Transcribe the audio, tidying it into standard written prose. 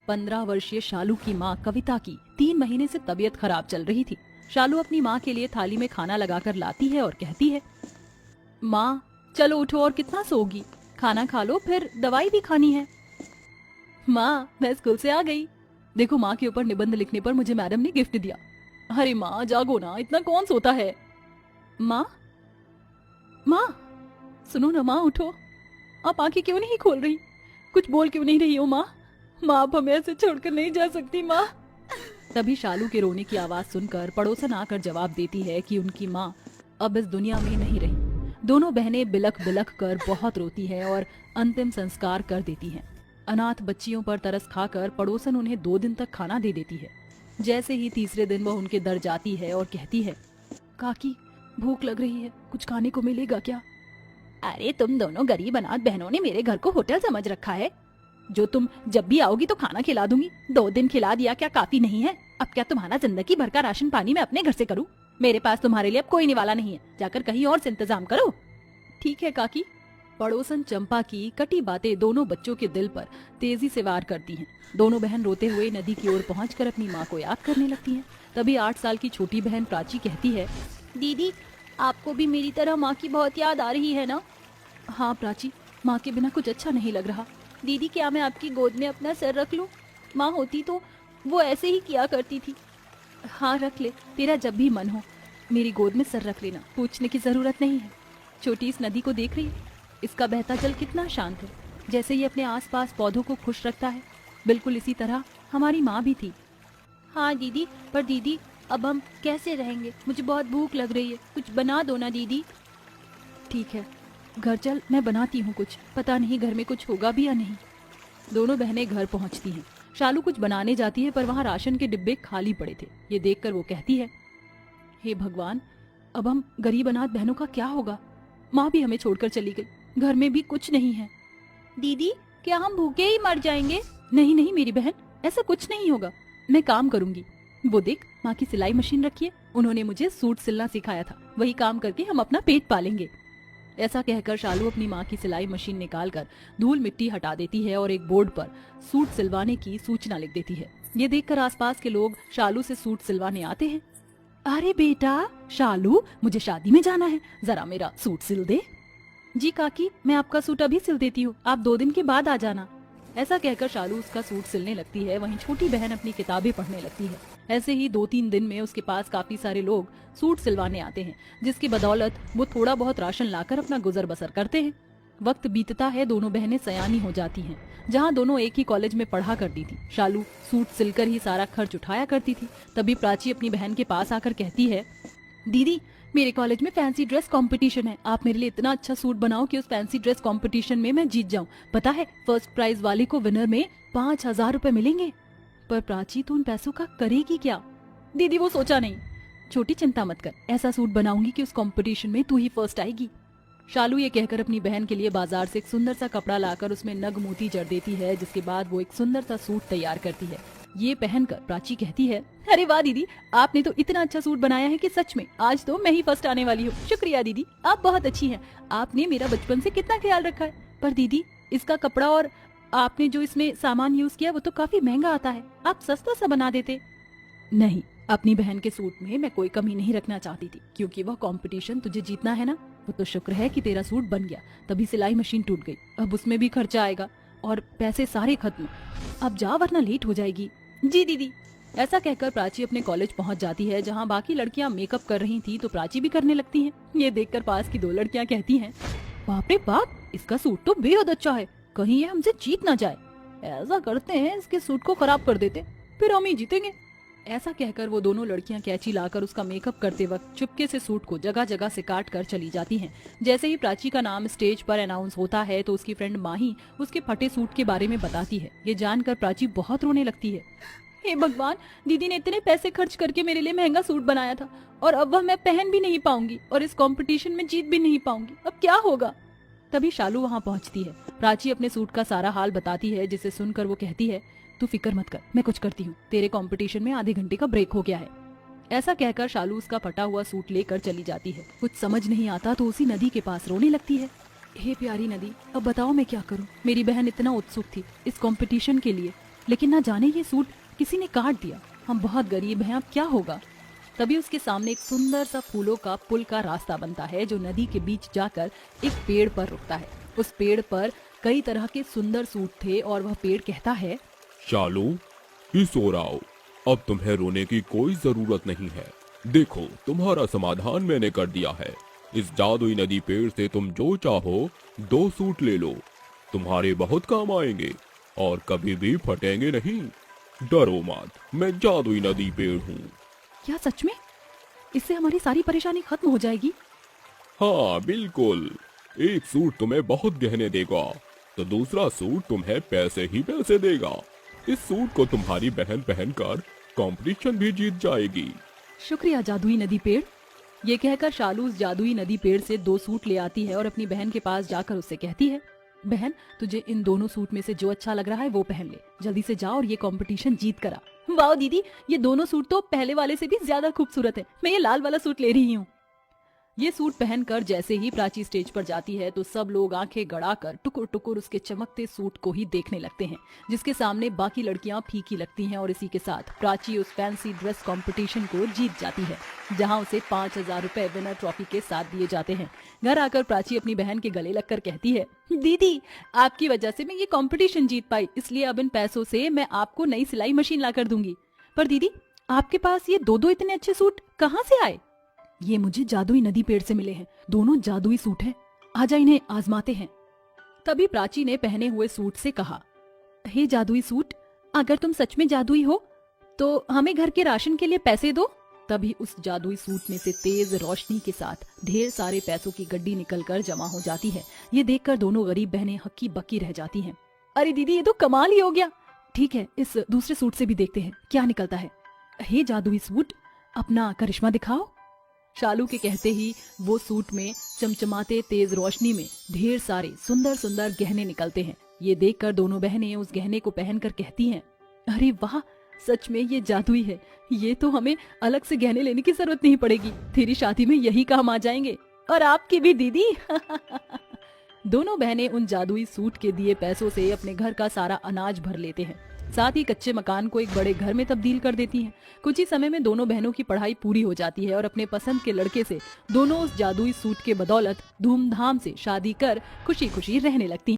15 वर्षीय शालू की माँ कविता की 3 महीने से तबीयत खराब चल रही थी। शालू अपनी माँ के लिए थाली में खाना लगाकर लाती है और कहती है, माँ चलो उठो, और कितना सोगी, खाना खा लो, फिर दवाई भी खानी है। माँ मैं स्कूल से आ गई। देखो, माँ के ऊपर निबंध लिखने पर मुझे मैडम ने गिफ्ट दिया। अरे माँ जागो ना, इतना कौन सोता है। माँ माँ सुनो ना, माँ उठो, आप आंखें क्यों नहीं खोल रही, कुछ बोल क्यों नहीं रही हो माँ। माँ आप हमें ऐसे छोड़कर नहीं जा सकती माँ। तभी शालू के रोने की आवाज सुनकर पड़ोसन आकर जवाब देती है कि उनकी माँ अब इस दुनिया में नहीं रही। दोनों बहनें बिलख बिलख कर बहुत रोती है और अंतिम संस्कार कर देती हैं। अनाथ बच्चियों पर तरस खाकर पड़ोसन उन्हें 2 दिन तक खाना दे देती है। जैसे ही तीसरे दिन वह उनके दर जाती है और कहती है, काकी भूख लग रही है, कुछ खाने को मिलेगा क्या। अरे तुम दोनों गरीब अनाथ बहनों ने मेरे घर को होटल समझ रखा है, जो तुम जब भी आओगी तो खाना खिला दूंगी। 2 दिन खिला दिया क्या काफी नहीं है? अब क्या तुम्हारा जिंदगी भर का राशन पानी मैं अपने घर से करूं? मेरे पास तुम्हारे लिए अब कोई निवाला नहीं है, जाकर कहीं और से इंतजाम करो। ठीक है काकी। पड़ोसन चंपा की कटी बातें दोनों बच्चों के दिल पर तेजी से वार करती हैं। दोनों बहन रोते हुए नदी की ओर पहुंचकर अपनी माँ को याद करने लगती हैं। तभी 8 साल की छोटी बहन प्राची कहती है, दीदी आपको भी मेरी तरह माँ की बहुत याद आ रही है ना? हाँ प्राची, माँ के बिना कुछ अच्छा नहीं लग रहा। दीदी क्या मैं आपकी गोद में अपना सर रख लूं? माँ होती तो वो ऐसे ही किया करती थी। हाँ रख ले, तेरा जब भी मन हो मेरी गोद में सर रख लेना, पूछने की जरूरत नहीं है। छोटी इस नदी को देख रही है, इसका बहता जल कितना शांत है, जैसे ये अपने आसपास पौधों को खुश रखता है, बिल्कुल इसी तरह हमारी माँ भी थी। हाँ दीदी, पर दीदी अब हम कैसे रहेंगे? मुझे बहुत भूख लग रही है, कुछ बना दो ना दीदी। ठीक है, घर चल, मैं बनाती हूँ कुछ, पता नहीं घर में कुछ होगा भी या नहीं। दोनों बहनें घर पहुँचती हैं। शालू कुछ बनाने जाती है पर वहाँ राशन के डिब्बे खाली पड़े थे। ये देखकर वो कहती है, हे भगवान, अब हम गरीब अनाथ बहनों का क्या होगा? माँ भी हमें छोड़कर चली गई, घर में भी कुछ नहीं है। दीदी क्या हम भूखे ही मर जाएंगे? नहीं नहीं मेरी बहन, ऐसा कुछ नहीं होगा, मैं काम करूंगी। वो देख, माँ की सिलाई मशीन रखी है, उन्होंने मुझे सूट सिलना सिखाया था, वही काम करके हम अपना पेट पालेंगे। ऐसा कहकर शालू अपनी माँ की सिलाई मशीन निकालकर धूल मिट्टी हटा देती है और एक बोर्ड पर सूट सिलवाने की सूचना लिख देती है। ये देखकर आसपास के लोग शालू से सूट सिलवाने आते हैं। अरे बेटा शालू, मुझे शादी में जाना है, जरा मेरा सूट सिल दे। जी काकी, मैं आपका सूट अभी सिल देती हूँ, आप 2 दिन के बाद आ जाना। ऐसा कहकर शालू उसका सूट सिलने लगती है, वहीं छोटी बहन अपनी किताबें पढ़ने लगती है। ऐसे ही 2-3 दिन में उसके पास काफी सारे लोग सूट सिलवाने आते हैं, जिसकी बदौलत वो थोड़ा बहुत राशन लाकर अपना गुजर बसर करते हैं। वक्त बीतता है, दोनों बहनें सयानी हो जाती हैं। जहाँ दोनों एक ही कॉलेज में पढ़ा करती थी, शालू सूट सिलकर ही सारा खर्च उठाया करती थी। तभी प्राची अपनी बहन के पास आकर कहती है, दीदी मेरे कॉलेज में फैंसी ड्रेस कंपटीशन है, आप मेरे लिए इतना अच्छा सूट बनाओ कि उस फैंसी ड्रेस कंपटीशन में मैं जीत जाऊं। पता है, फर्स्ट प्राइज वाले को विनर में 5,000 रुपए मिलेंगे। पर प्राची तू उन पैसों का करेगी क्या? दीदी वो सोचा नहीं, छोटी चिंता मत कर, ऐसा सूट बनाऊंगी कि उस कंपटीशन में तू ही फर्स्ट आएगी। शालू ये कहकर अपनी बहन के लिए बाजार से एक सुंदर सा कपड़ा लाकर उसमें नग मोती जड़ देती है, जिसके बाद वो एक सुंदर सा सूट तैयार करती है। ये पहनकर प्राची कहती है, अरे वाह दीदी, आपने तो इतना अच्छा सूट बनाया है कि सच में आज तो मैं ही फर्स्ट आने वाली हूँ। शुक्रिया दीदी, आप बहुत अच्छी हैं, आपने मेरा बचपन से कितना ख्याल रखा है। पर दीदी इसका कपड़ा और आपने जो इसमें सामान यूज किया वो तो काफी महंगा आता है, आप सस्ता सा बना देते। नहीं, अपनी बहन के सूट में मैं कोई कमी नहीं रखना चाहती थी, क्योंकि वह कंपटीशन तुझे जीतना है ना। वो तो शुक्र है कि तेरा सूट बन गया, तभी सिलाई मशीन टूट गई, अब उसमें भी खर्चा आएगा और पैसे सारे खत्म। अब जा वरना लेट हो जाएगी। जी दीदी। ऐसा कहकर प्राची अपने कॉलेज पहुंच जाती है, जहां बाकी लड़कियां मेकअप कर रही थी तो प्राची भी करने लगती हैं। ये देखकर पास की 2 लड़कियां कहती हैं, बाप रे बाप, इसका सूट तो बेहद अच्छा है, कहीं ये हमसे जीत ना जाए। ऐसा करते हैं, इसके सूट को खराब कर देते, फिर हम ही जीतेंगे। ऐसा कहकर वो दोनों लड़कियां कैंची लाकर उसका मेकअप करते वक्त चुपके से सूट को जगह जगह से काट कर चली जाती हैं। जैसे ही प्राची का नाम स्टेज पर अनाउंस होता है तो उसकी फ्रेंड माही उसके फटे सूट के बारे में बताती है। ये जानकर प्राची बहुत रोने लगती है। हे भगवान, दीदी ने इतने पैसे खर्च करके मेरे लिए महंगा सूट बनाया था और अब वह मैं पहन भी नहीं पाऊंगी और इस कंपटीशन में जीत भी नहीं पाऊंगी, अब क्या होगा? तभी शालू वहाँ पहुँचती है। प्राची अपने सूट का सारा हाल बताती है, जिसे सुनकर वो कहती है, तू फिक्र मत कर, मैं कुछ करती हूँ, तेरे कंपटीशन में आधे घंटे का ब्रेक हो गया है। ऐसा कहकर शालू उसका फटा हुआ सूट लेकर चली जाती है। कुछ समझ नहीं आता तो उसी नदी के पास रोने लगती है। हे प्यारी नदी, अब बताओ मैं क्या करूँ, मेरी बहन इतना उत्सुक थी इस कंपटीशन के लिए, लेकिन ना जाने ये सूट किसी ने काट दिया। हम बहुत गरीब हैं, अब क्या होगा। तभी उसके सामने एक सुंदर सा फूलों का पुल का रास्ता बनता है जो नदी के बीच जाकर एक पेड़ पर रुकता है। उस पेड़ पर कई तरह के सुंदर सूट थे और वह पेड़ कहता है, शालू, इस ओर आओ। अब तुम्हें रोने की कोई जरूरत नहीं है। देखो, तुम्हारा समाधान मैंने कर दिया है। इस जादुई नदी पेड़ से तुम जो चाहो 2 सूट ले लो। तुम्हारे बहुत काम आएंगे और कभी भी फटेंगे नहीं। डरो मत, मैं जादुई नदी पेड़ हूँ। क्या सच में? इससे हमारी सारी परेशानी खत्म हो जाएगी? हाँ बिल्कुल। एक सूट तुम्हें बहुत गहने देगा तो दूसरा सूट तुम्हें पैसे ही पैसे देगा। इस सूट को तुम्हारी बहन पहनकर कंपटीशन भी जीत जाएगी। शुक्रिया जादुई नदी पेड़। ये कहकर शालू उस जादुई नदी पेड़ से 2 सूट ले आती है और अपनी बहन के पास जाकर उससे कहती है, बहन तुझे इन दोनों सूट में से जो अच्छा लग रहा है वो पहन ले। जल्दी से जाओ और ये कंपटीशन जीत कर आ। वाह दीदी, ये दोनों सूट तो पहले वाले से भी ज्यादा खूबसूरत है। मैं ये लाल वाला सूट ले रही हूँ। ये सूट पहनकर जैसे ही प्राची स्टेज पर जाती है तो सब लोग आंखें गड़ाकर टुकुर टुकुर उसके चमकते सूट को ही देखने लगते हैं, जिसके सामने बाकी लड़कियां फीकी लगती हैं। और इसी के साथ प्राची उस फैंसी ड्रेस कंपटीशन को जीत जाती है, जहां उसे 5,000 रुपए विनर ट्रॉफी के साथ दिए जाते हैं। घर आकर प्राची अपनी बहन के गले लगकर कहती है, दीदी आपकी वजह से मैं ये कॉम्पिटिशन जीत पाई, इसलिए अब इन पैसों से मैं आपको नई सिलाई मशीन ला कर दूंगी। पर दीदी, आपके पास ये दो इतने अच्छे सूट कहाँ से आए? ये मुझे जादुई नदी पेड़ से मिले हैं। दोनों जादुई सूट हैं। आजा इन्हें आजमाते हैं। तभी प्राची ने पहने हुए सूट से कहा, हे जादुई सूट, अगर तुम सच में जादुई हो तो हमें घर के राशन के लिए पैसे दो। तभी उस जादुई सूट में से तेज रोशनी के साथ ढेर सारे पैसों की गड्डी निकलकर जमा हो जाती है। ये देखकर दोनों गरीब बहनें हक्की बक्की रह जाती हैं। अरे दीदी, ये तो कमाल ही हो गया। ठीक है, इस दूसरे सूट से भी देखते हैं क्या निकलता है। हे जादुई सूट, अपना करिश्मा दिखाओ। शालू के कहते ही वो सूट में चमचमाते तेज रोशनी में ढेर सारे सुंदर सुंदर गहने निकलते हैं। ये देखकर दोनों बहनें उस गहने को पहनकर कहती हैं, अरे वाह, सच में ये जादुई है। ये तो हमें अलग से गहने लेने की जरूरत नहीं पड़ेगी। तेरी शादी में यही काम आ जाएंगे, और आपकी भी दीदी। दोनों बहनें उन जादुई सूट के दिए पैसों से अपने घर का सारा अनाज भर लेते हैं, साथ ही कच्चे मकान को एक बड़े घर में तब्दील कर देती हैं। कुछ ही समय में दोनों बहनों की पढ़ाई पूरी हो जाती है और अपने पसंद के लड़के से दोनों उस जादुई सूट के बदौलत धूमधाम से शादी कर खुशी खुशी रहने लगती हैं।